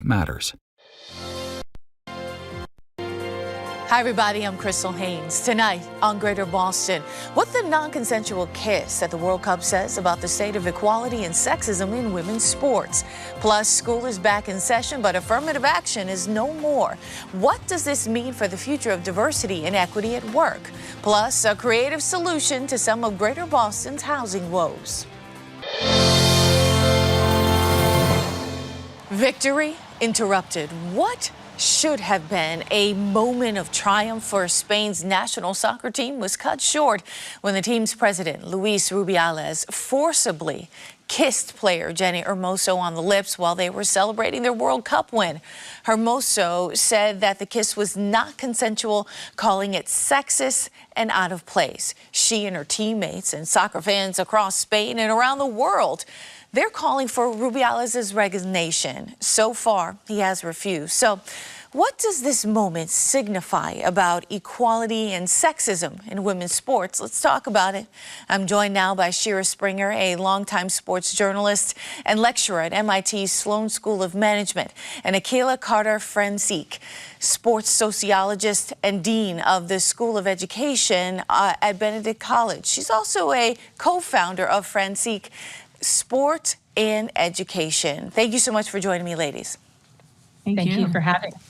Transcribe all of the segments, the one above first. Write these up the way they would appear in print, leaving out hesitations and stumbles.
matters. Hi, everybody. I'm Crystal Haynes. Tonight on Greater Boston, what the non-consensual kiss at the World Cup says about the state of equality and sexism in women's sports. Plus, school is back in session, but affirmative action is no more. What does this mean for the future of diversity and equity at work? Plus, a creative solution to some of Greater Boston's housing woes. Victory interrupted. What should have been a moment of triumph for Spain's national soccer team was cut short when the team's president, Luis Rubiales, forcibly kissed player Jenny Hermoso on the lips while they were celebrating their World Cup win. Hermoso said that the kiss was not consensual, calling it sexist and out of place. She and her teammates and soccer fans across Spain and around the world, they're calling for Rubiales' resignation. So far, he has refused. So what does this moment signify about equality and sexism in women's sports? Let's talk about it. I'm joined now by Shira Springer, a longtime sports journalist and lecturer at MIT's Sloan School of Management, and Akilah Carter-Francique, sports sociologist and dean of the School of Education at Benedict College. She's also a co-founder of Francique Sport and Education. Thank you so much for joining me, ladies. Thank you for having us.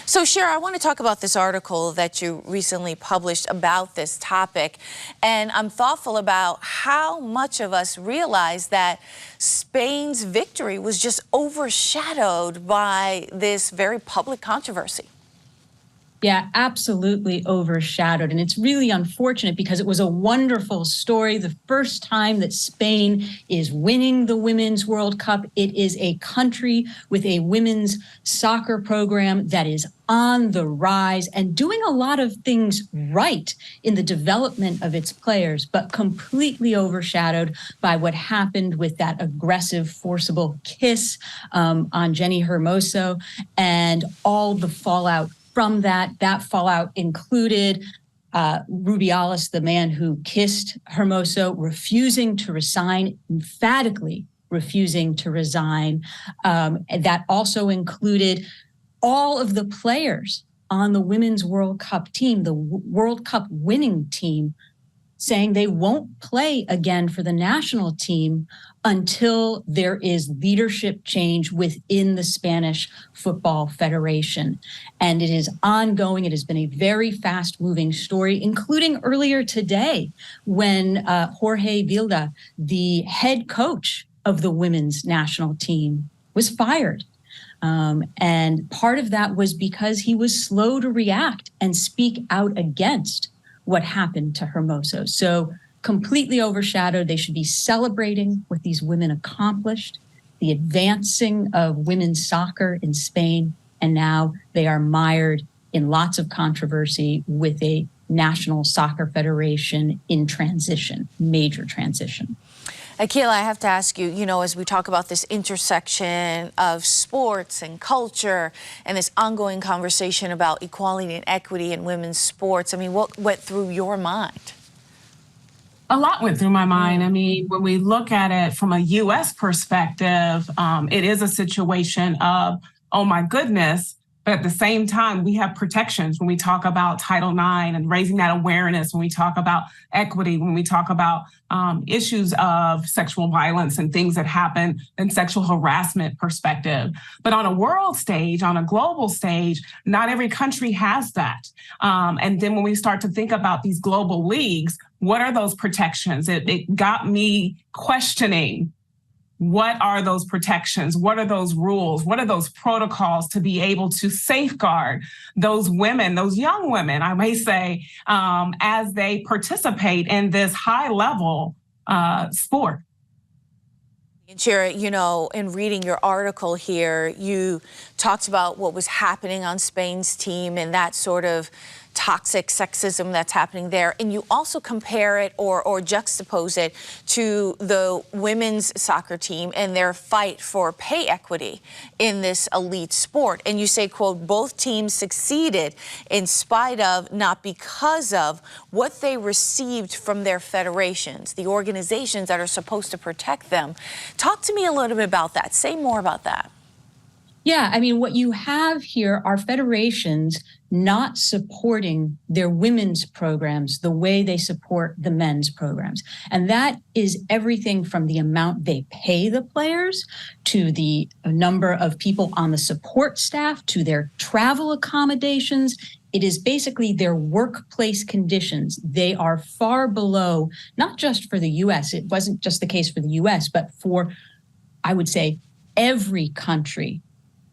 So, Shira, I want to talk about this article that you recently published about this topic. And I'm thoughtful about how much of us realize that Spain's victory was just overshadowed by this very public controversy. Yeah, absolutely overshadowed. And it's really unfortunate because it was a wonderful story. The first time that Spain is winning the Women's World Cup. It is a country with a women's soccer program that is on the rise and doing a lot of things right in the development of its players, but completely overshadowed by what happened with that aggressive, forcible kiss on Jenny Hermoso and all the fallout from that. That fallout included Rubiales, the man who kissed Hermoso, refusing to resign, emphatically refusing to resign. That also included all of the players on the Women's World Cup team, the World Cup winning team, saying they won't play again for the national team until there is leadership change within the Spanish Football Federation. And it is ongoing. It has been a very fast-moving story, including earlier today when Jorge Vilda, the head coach of the women's national team, was fired. And part of that was because he was slow to react and speak out against what happened to Hermoso. So completely overshadowed. They should be celebrating what these women accomplished, the advancing of women's soccer in Spain, and now they are mired in lots of controversy with a national soccer federation in transition, major transition. Akilah, I have to ask you, as we talk about this intersection of sports and culture and this ongoing conversation about equality and equity in women's sports, what went through your mind? A lot went through my mind. When we look at it from a U.S. perspective, it is a situation of, oh my goodness, but at the same time, we have protections when we talk about Title IX and raising that awareness, when we talk about equity, when we talk about issues of sexual violence and things that happen in sexual harassment perspective. But on a world stage, on a global stage, not every country has that. And then when we start to think about these global leagues, what are those protections? It got me questioning, what are those protections? What are those rules? What are those protocols to be able to safeguard those women, those young women, I may say, as they participate in this high-level sport? And Shira, in reading your article here, you talked about what was happening on Spain's team and that sort of toxic sexism that's happening there. And you also compare it or juxtapose it to the women's soccer team and their fight for pay equity in this elite sport. And you say, quote, both teams succeeded in spite of, not because of, what they received from their federations, the organizations that are supposed to protect them. Talk to me a little bit about that. Say more about that. Yeah, I mean, what you have here are federations not supporting their women's programs the way they support the men's programs. And that is everything from the amount they pay the players to the number of people on the support staff to their travel accommodations. It is basically their workplace conditions. They are far below, not just for the US, it wasn't just the case for the US, but for, I would say, every country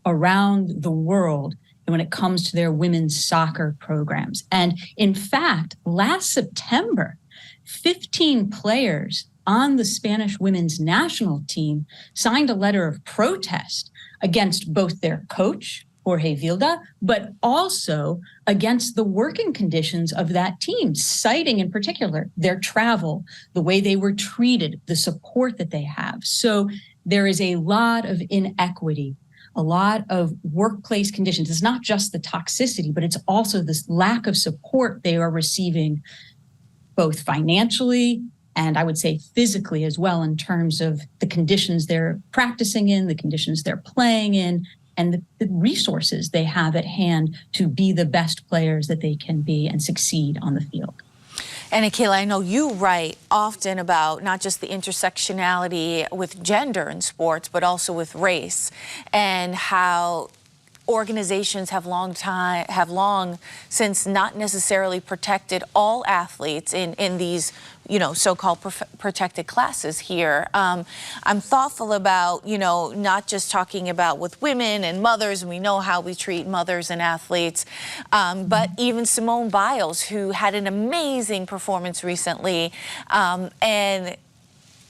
around the world when it comes to their women's soccer programs. And in fact, last September, 15 players on the Spanish women's national team signed a letter of protest against both their coach, Jorge Vilda, but also against the working conditions of that team, citing in particular their travel, the way they were treated, the support that they have. So there is a lot of inequity, a lot of workplace conditions. It's not just the toxicity, but it's also this lack of support they are receiving, both financially and I would say physically as well, in terms of the conditions they're practicing in, the conditions they're playing in, and the resources they have at hand to be the best players that they can be and succeed on the field. And Akilah, I know you write often about not just the intersectionality with gender in sports, but also with race, and how organizations have long since not necessarily protected all athletes in these, so-called protected classes here. I'm thoughtful about, not just talking about with women and mothers, and we know how we treat mothers and athletes, but even Simone Biles, who had an amazing performance recently, and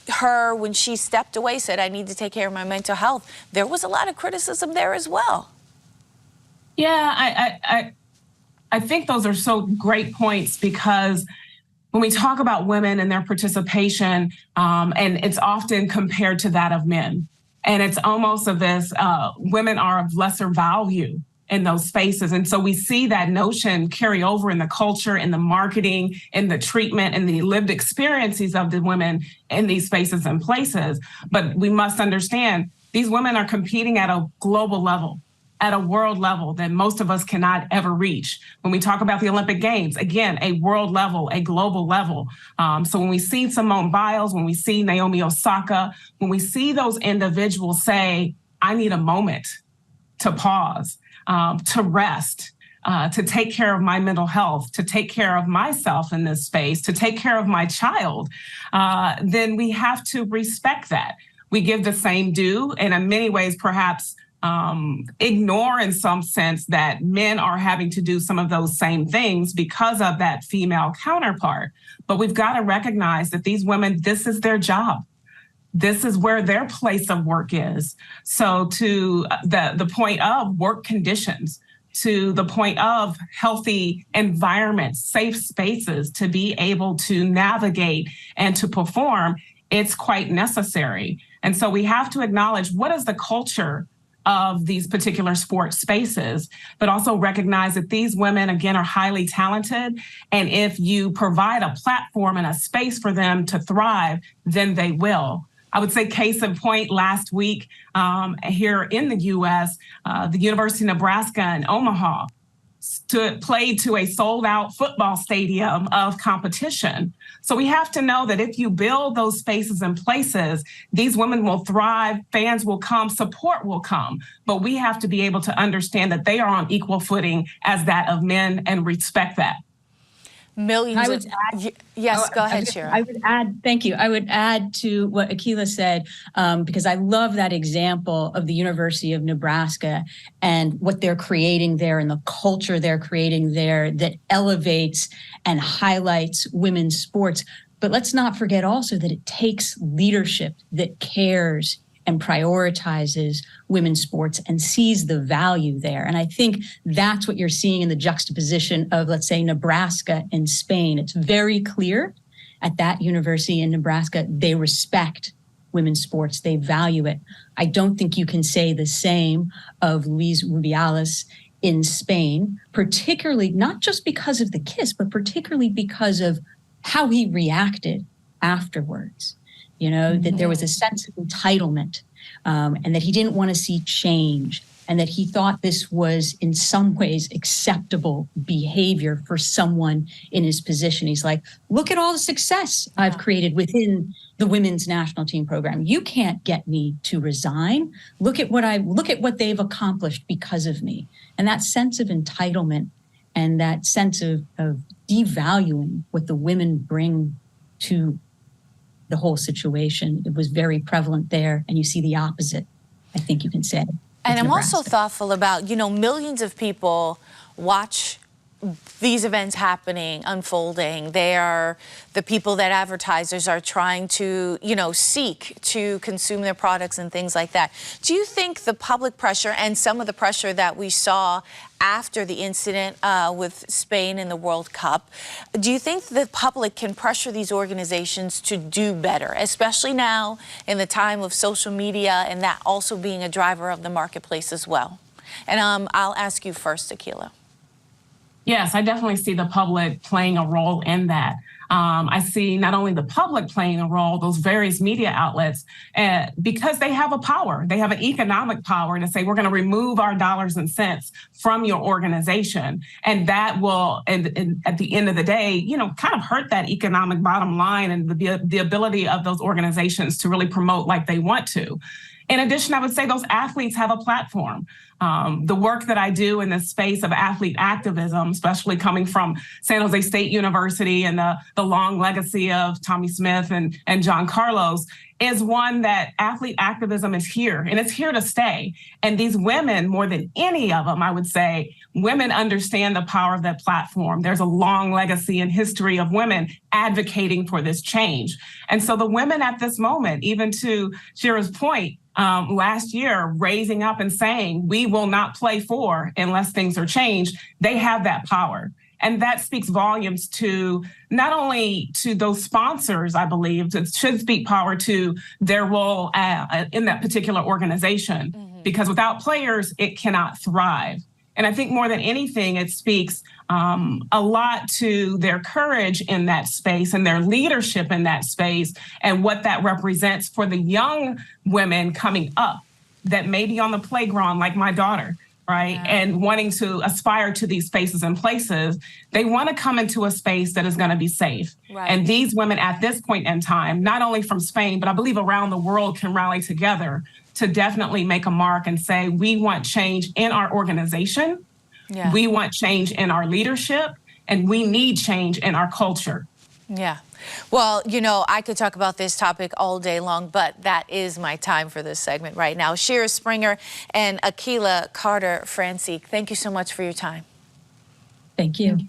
her, when she stepped away, said, I need to take care of my mental health. There was a lot of criticism there as well. Yeah, I think those are so great points, because when we talk about women and their participation, and it's often compared to that of men, and it's almost of this, women are of lesser value in those spaces. And so we see that notion carry over in the culture, in the marketing, in the treatment, and the lived experiences of the women in these spaces and places. But we must understand these women are competing at a global level, at a world level that most of us cannot ever reach. When we talk about the Olympic Games, again, a world level, a global level. So when we see Simone Biles, when we see Naomi Osaka, when we see those individuals say, I need a moment to pause, to rest, to take care of my mental health, to take care of myself in this space, to take care of my child, then we have to respect that. We give the same due, and in many ways, perhaps, ignore in some sense that men are having to do some of those same things because of that female counterpart. But we've got to recognize that these women, this is their job. This is where their place of work is. So to the point of work conditions, to the point of healthy environments, safe spaces to be able to navigate and to perform, it's quite necessary. And so we have to acknowledge, what is the culture of these particular sports spaces, but also recognize that these women, again, are highly talented. And if you provide a platform and a space for them to thrive, then they will. I would say case in point, last week here in the U.S., the University of Nebraska in Omaha played to a sold-out football stadium of competition. So we have to know that if you build those spaces and places, these women will thrive, fans will come, support will come. But we have to be able to understand that they are on equal footing as that of men and respect that. Millions yes, go ahead, Shira. I would add, thank you. I would add to what Akilah said, because I love that example of the University of Nebraska and what they're creating there and the culture they're creating there that elevates and highlights women's sports. But let's not forget also that it takes leadership that cares and prioritizes women's sports and sees the value there. And I think that's what you're seeing in the juxtaposition of, let's say, Nebraska and Spain. It's very clear at that university in Nebraska, they respect women's sports. They value it. I don't think you can say the same of Luis Rubiales in Spain, particularly not just because of the kiss, but particularly because of how he reacted afterwards. That there was a sense of entitlement, and that he didn't want to see change. and that he thought this was in some ways acceptable behavior for someone in his position. He's like, look at all the success I've created within the women's national team program. You can't get me to resign. Look at what they've accomplished because of me. And that sense of entitlement and that sense of devaluing what the women bring to the whole situation, it was very prevalent there. And you see the opposite, I think you can say. And I'm also thoughtful about, millions of people watch these events happening, unfolding. They are the people that advertisers are trying to, seek to consume their products and things like that. Do you think the public pressure and some of the pressure that we saw after the incident with Spain in the World Cup, do you think the public can pressure these organizations to do better, especially now in the time of social media and that also being a driver of the marketplace as well? And I'll ask you first, Akilah. Yes, I definitely see the public playing a role in that. I see not only the public playing a role, those various media outlets, because they have a power. They have an economic power to say, we're going to remove our dollars and cents from your organization. And that will, and at the end of the day, kind of hurt that economic bottom line and the ability of those organizations to really promote like they want to. In addition, I would say those athletes have a platform. The work that I do in the space of athlete activism, especially coming from San Jose State University and the long legacy of Tommie Smith and John Carlos, is one that athlete activism is here, and it's here to stay. And these women, more than any of them, I would say, women understand the power of that platform. There's a long legacy and history of women advocating for this change. And so the women at this moment, even to Shira's point, last year, raising up and saying, we will not play for unless things are changed, they have that power. And that speaks volumes to not only to those sponsors, I believe, it should speak power to their role in that particular organization, because without players, it cannot thrive. And I think more than anything, it speaks a lot to their courage in that space and their leadership in that space and what that represents for the young women coming up that may be on the playground like my daughter, right? Yeah. And wanting to aspire to these spaces and places. They want to come into a space that is going to be safe. Right. And these women at this point in time, not only from Spain, but I believe around the world, can rally together to definitely make a mark and say, we want change in our organization. Yeah. We want change in our leadership, and we need change in our culture. Yeah. Well, I could talk about this topic all day long, but that is my time for this segment right now. Shira Springer and Akilah Carter-Francique, thank you so much for your time. Thank you.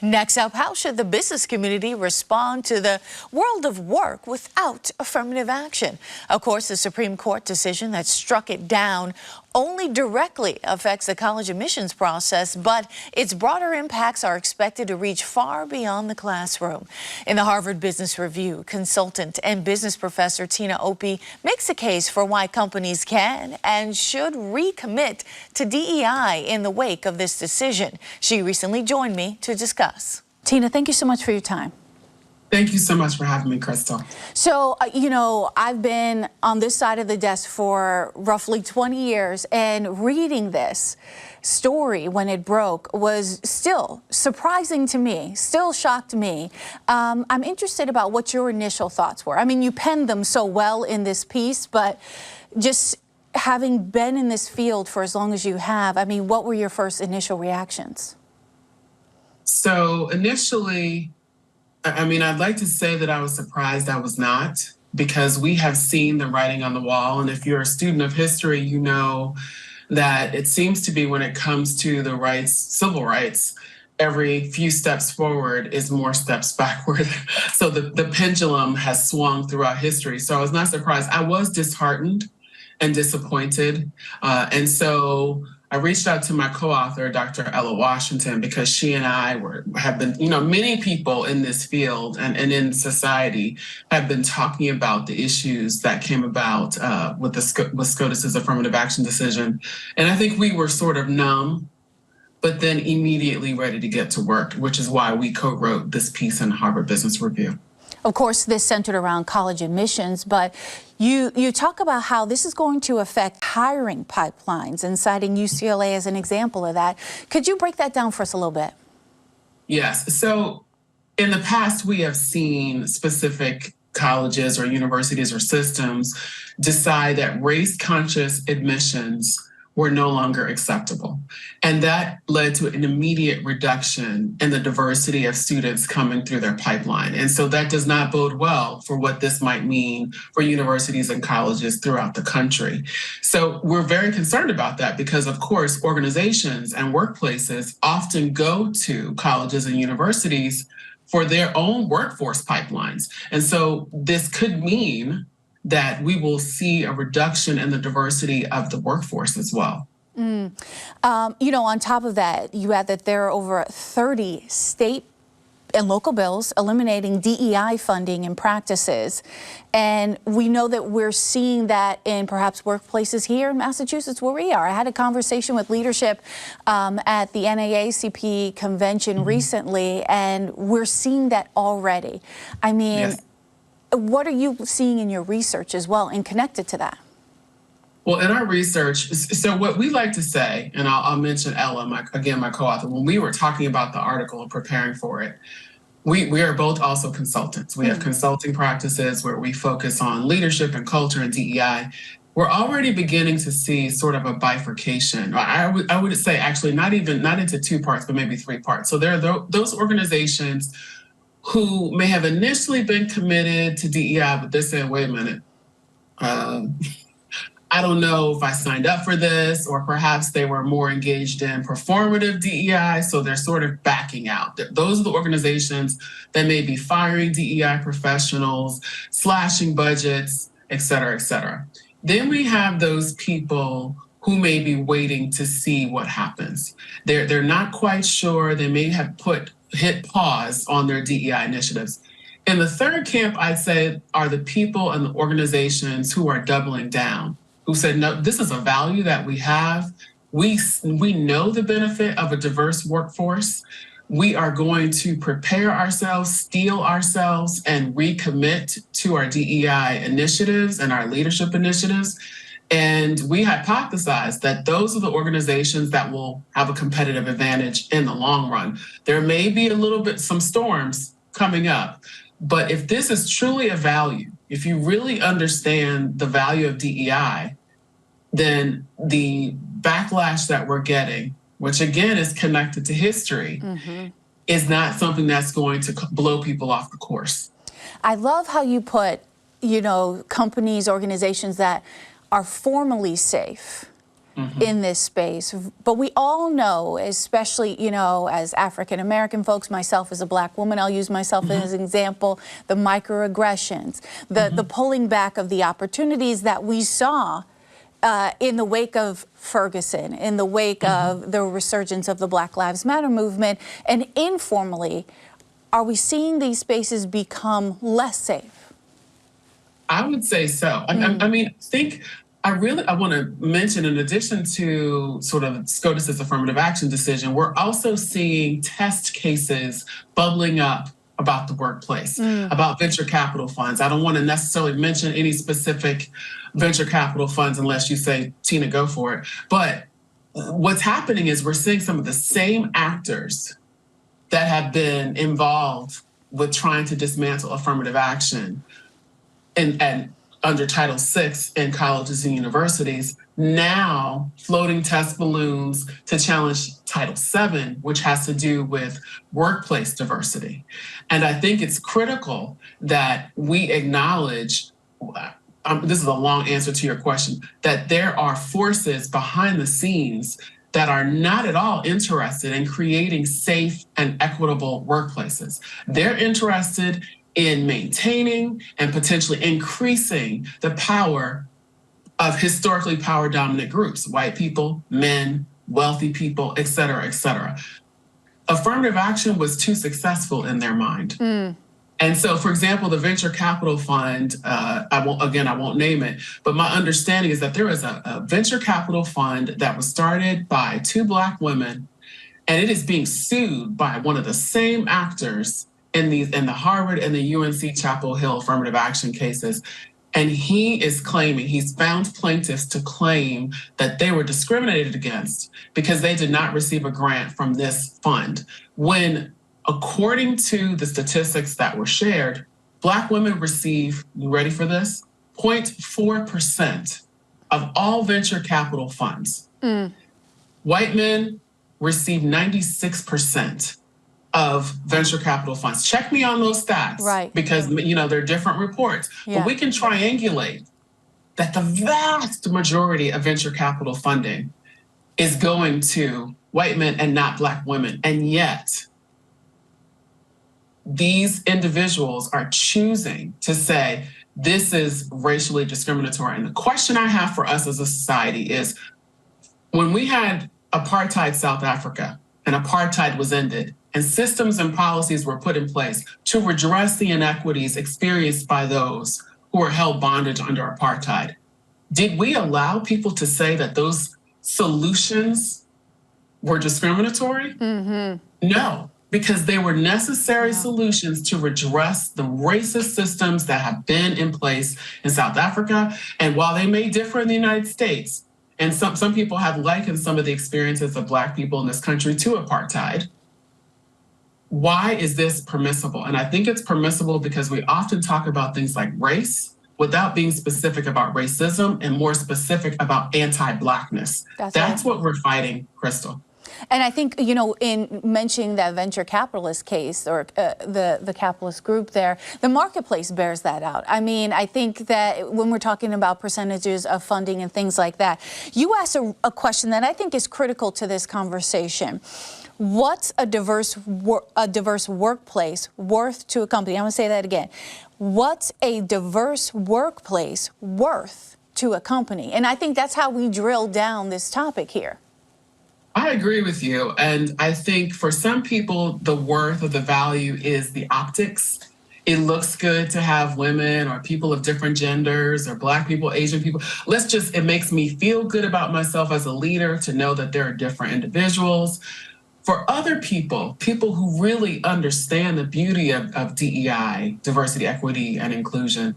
Next up, how should the business community respond to the world of work without affirmative action? Of course, the Supreme Court decision that struck it down only directly affects the college admissions process, but its broader impacts are expected to reach far beyond the classroom. In the Harvard Business Review, consultant and business professor Tina Opie makes a case for why companies can and should recommit to DEI in the wake of this decision. She recently joined me to discuss. Tina, thank you so much for your time. Thank you so much for having me, Crystal. So, I've been on this side of the desk for roughly 20 years, and reading this story when it broke was still surprising to me, still shocked me. I'm interested about what your initial thoughts were. I mean, you penned them so well in this piece, but just having been in this field for as long as you have, I mean, what were your first initial reactions? So initially, I'd like to say that I was surprised I was not, because we have seen the writing on the wall. And if you're a student of history, you know that it seems to be when it comes to the rights, civil rights, every few steps forward is more steps backward. So the pendulum has swung throughout history. So I was not surprised. I was disheartened and disappointed. And so I reached out to my co-author, Dr. Ella Washington, because she and I have been, many people in this field and in society have been talking about the issues that came about with SCOTUS's affirmative action decision. And I think we were sort of numb, but then immediately ready to get to work, which is why we co-wrote this piece in Harvard Business Review. Of course, this centered around college admissions, but you talk about how this is going to affect hiring pipelines and citing UCLA as an example of that. Could you break that down for us a little bit? Yes. So in the past, we have seen specific colleges or universities or systems decide that race-conscious admissions were no longer acceptable. And that led to an immediate reduction in the diversity of students coming through their pipeline. And so that does not bode well for what this might mean for universities and colleges throughout the country. So we're very concerned about that because, of course, organizations and workplaces often go to colleges and universities for their own workforce pipelines. And so this could mean that we will see a reduction in the diversity of the workforce as well. On top of that, you add that there are over 30 state and local bills eliminating DEI funding and practices. And we know that we're seeing that in perhaps workplaces here in Massachusetts where we are. I had a conversation with leadership at the NAACP convention recently, and we're seeing that already. I mean, Yes. What are you seeing in your research as well and connected to that? Well, in our research, so what we like to say, and I'll mention Ella, my co-author, when we were talking about the article and preparing for it, we are both also consultants. We have consulting practices where we focus on leadership and culture and DEI. We're already beginning to see sort of a bifurcation. I would say actually not into two parts, but maybe three parts. So there are those organizations who may have initially been committed to DEI, but they're saying, wait a minute, I don't know if I signed up for this, or perhaps they were more engaged in performative DEI, so they're sort of backing out. Those are the organizations that may be firing DEI professionals, slashing budgets, et cetera, et cetera. Then we have those people who may be waiting to see what happens. They're not quite sure. They may have hit pause on their DEI initiatives. And the third camp, I'd say, are the people and the organizations who are doubling down, who said, no, this is a value that we have. We know the benefit of a diverse workforce. We are going to prepare ourselves, steel ourselves, and recommit to our DEI initiatives and our leadership initiatives. And we hypothesize that those are the organizations that will have a competitive advantage in the long run. There may be some storms coming up, but if this is truly a value, if you really understand the value of DEI, then the backlash that we're getting, which again is connected to history, is not something that's going to blow people off the course. I love how you put, companies, organizations that are formally safe in this space. But we all know, especially, as African-American folks, myself as a Black woman, I'll use myself as an example, the microaggressions, the pulling back of the opportunities that we saw in the wake of Ferguson, in the wake of the resurgence of the Black Lives Matter movement. And informally, are we seeing these spaces become less safe? I would say so. I want to mention, in addition to sort of SCOTUS's affirmative action decision, we're also seeing test cases bubbling up about the workplace, about venture capital funds. I don't want to necessarily mention any specific venture capital funds unless you say, Tina, go for it. But what's happening is we're seeing some of the same actors that have been involved with trying to dismantle affirmative action and under Title VI in colleges and universities, now floating test balloons to challenge Title VII, which has to do with workplace diversity. And I think it's critical that we acknowledge, this is a long answer to your question, that there are forces behind the scenes that are not at all interested in creating safe and equitable workplaces. They're interested in maintaining and potentially increasing the power of historically power-dominant groups, white people, men, wealthy people, et cetera, et cetera. Affirmative action was too successful in their mind. And so, for example, the venture capital fund, I won't name it, but my understanding is that there is a venture capital fund that was started by two Black women, and it is being sued by one of the same actors in the Harvard and the UNC Chapel Hill affirmative action cases. And he is claiming, he's found plaintiffs to claim that they were discriminated against because they did not receive a grant from this fund. When, according to the statistics that were shared, Black women receive, you ready for this? 0.4% of all venture capital funds. White men receive 96% of venture capital funds. Check me on those stats, right? Because they're different reports, but we can triangulate that the vast majority of venture capital funding is going to white men and not Black women. And yet, these individuals are choosing to say this is racially discriminatory. And the question I have for us as a society is, when we had apartheid South Africa and apartheid was ended, and systems and policies were put in place to redress the inequities experienced by those who were held bondage under apartheid, did we allow people to say that those solutions were discriminatory? No, because they were necessary solutions to redress the racist systems that have been in place in South Africa. And while they may differ in the United States, and some people have likened some of the experiences of Black people in this country to apartheid, why is this permissible? And I think it's permissible because we often talk about things like race without being specific about racism and more specific about anti-Blackness. That's what we're fighting, Crystal. And I think, in mentioning that venture capitalist case or the capitalist group there, the marketplace bears that out. I mean, I think that when we're talking about percentages of funding and things like that, you asked a question that I think is critical to this conversation. What's a diverse workplace worth to a company? I'm going to say that again. What's a diverse workplace worth to a company? And I think that's how we drill down this topic here. I agree with you. And I think for some people, the worth or the value is the optics. It looks good to have women or people of different genders or Black people, Asian people. It makes me feel good about myself as a leader to know that there are different individuals. For other people who really understand the beauty of DEI, diversity, equity, and inclusion,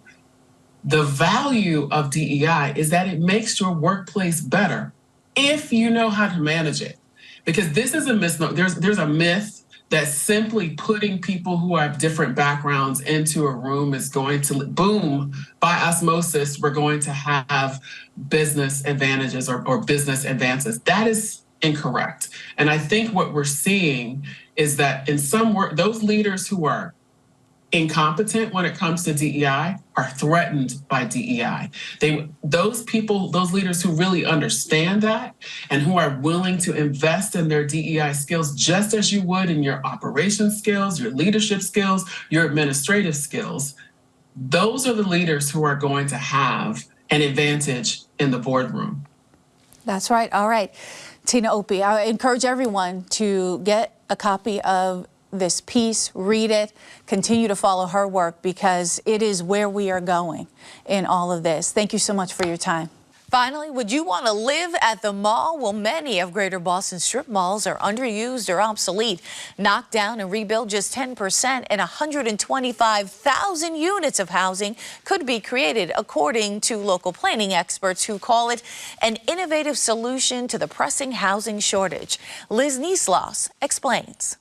the value of DEI is that it makes your workplace better if you know how to manage it. Because this is a misnomer. There's a myth that simply putting people who have different backgrounds into a room is going to, boom, by osmosis, we're going to have business advantages or business advances. That is incorrect. And I think what we're seeing is that in some work, those leaders who are incompetent when it comes to DEI are threatened by DEI. Those leaders who really understand that and who are willing to invest in their DEI skills just as you would in your operations skills, your leadership skills, your administrative skills, those are the leaders who are going to have an advantage in the boardroom. That's right. All right. Tina Opie, I encourage everyone to get a copy of this piece, read it, continue to follow her work because it is where we are going in all of this. Thank you so much for your time. Finally, would you want to live at the mall? Well, many of Greater Boston's strip malls are underused or obsolete. Knocked down and rebuilt just 10%, and 125,000 units of housing could be created, according to local planning experts who call it an innovative solution to the pressing housing shortage. Liz Niesloss explains.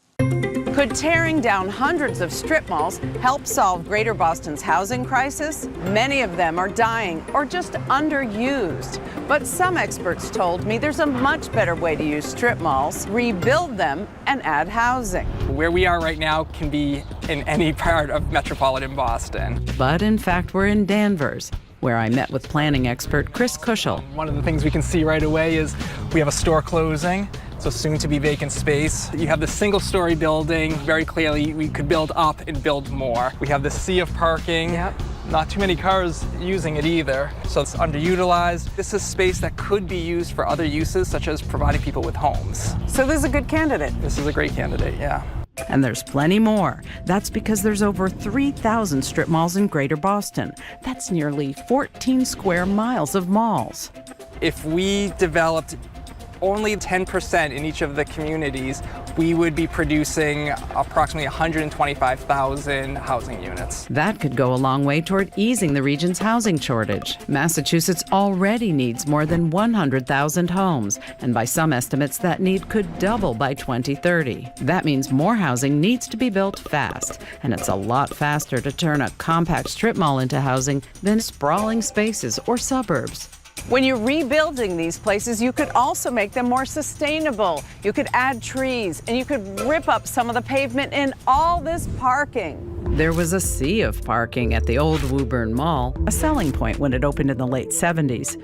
Could tearing down hundreds of strip malls help solve Greater Boston's housing crisis? Many of them are dying or just underused. But some experts told me there's a much better way to use strip malls: rebuild them and add housing. Where we are right now can be in any part of metropolitan Boston. But in fact, we're in Danvers, where I met with planning expert Chris Kushel. One of the things we can see right away is we have a store closing, so soon to be vacant space. You have the single-story building. Very clearly, we could build up and build more. We have the sea of parking. Yep. Not too many cars using it either, so it's underutilized. This is space that could be used for other uses, such as providing people with homes. So this is a good candidate. This is a great candidate, yeah. And there's plenty more. That's because there's over 3,000 strip malls in Greater Boston. That's nearly 14 square miles of malls. If we developed only 10% in each of the communities, we would be producing approximately 125,000 housing units. That could go a long way toward easing the region's housing shortage. Massachusetts already needs more than 100,000 homes, and by some estimates, that need could double by 2030. That means more housing needs to be built fast, and it's a lot faster to turn a compact strip mall into housing than sprawling spaces or suburbs. When you're rebuilding these places, you could also make them more sustainable. You could add trees, and you could rip up some of the pavement in all this parking. There was a sea of parking at the old Woburn Mall, a selling point when it opened in the late 70s.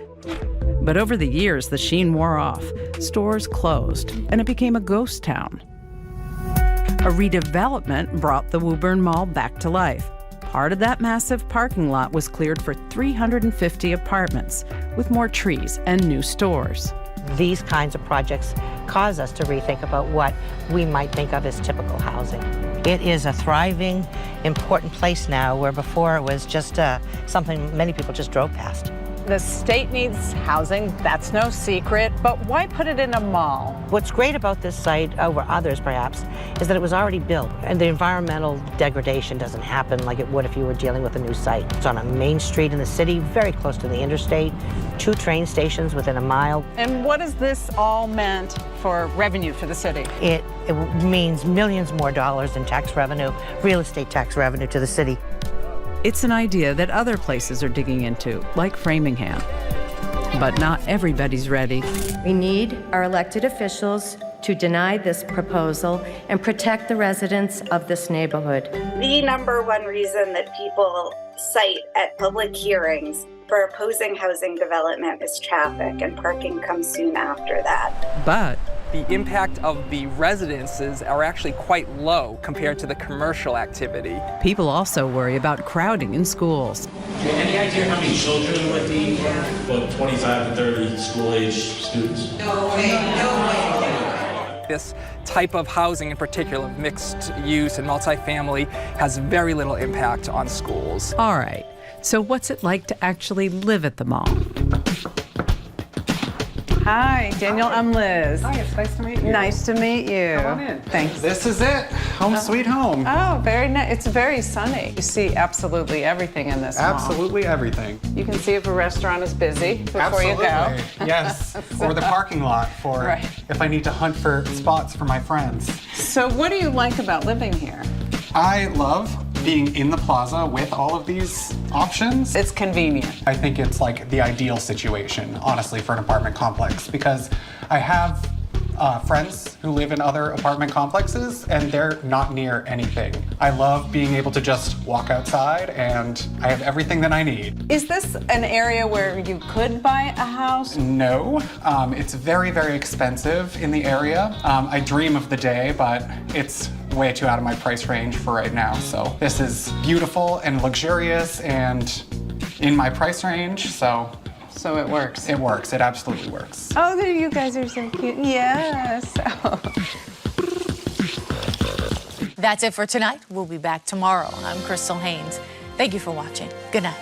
But over the years, the sheen wore off, stores closed, and it became a ghost town. A redevelopment brought the Woburn Mall back to life. Part of that massive parking lot was cleared for 350 apartments, with more trees and new stores. These kinds of projects cause us to rethink about what we might think of as typical housing. It is a thriving, important place now, where before it was just something many people just drove past. The state needs housing, that's no secret, but why put it in a mall? What's great about this site over others, perhaps, is that it was already built, and the environmental degradation doesn't happen like it would if you were dealing with a new site. It's on a main street in the city, very close to the interstate, 2 train stations within a mile. And what has this all meant for revenue for the city? It means millions more dollars in tax revenue, real estate tax revenue to the city. It's an idea that other places are digging into, like Framingham. But not everybody's ready. We need our elected officials to deny this proposal and protect the residents of this neighborhood. The number one reason that people cite at public hearings for opposing housing development is traffic, and parking comes soon after that. But the impact of the residences are actually quite low compared to the commercial activity. People also worry about crowding in schools. Do you have any idea how many children would be here? Well, 25 to 30 school-age students. No way. This type of housing in particular, mixed use and multifamily, has very little impact on schools. All right, so what's it like to actually live at the mall? Hi, Daniel, I'm Liz. Hi, it's nice to meet you. Nice to meet you. Come on in. Thanks. This is it, home sweet home. Oh, very nice. It's very sunny. You see absolutely everything in this mall. Absolutely everything. You can see if a restaurant is busy before Absolutely. you go. Yes, or the parking lot for Right. if I need to hunt for spots for my friends. So what do you like about living here? I love being in the plaza with all of these options. It's convenient. I think it's like the ideal situation, honestly, for an apartment complex, because I have friends who live in other apartment complexes and they're not near anything. I love being able to just walk outside and I have everything that I need. Is this an area where you could buy a house? No, it's very, very expensive in the area. I dream of the day, but it's way too out of my price range for right now. So this is beautiful and luxurious and in my price range, so it works. it works. It absolutely works. Oh, there you guys are so cute. Yes. That's it for tonight. We'll be back tomorrow. I'm Crystal Haynes. Thank you for watching. Good night.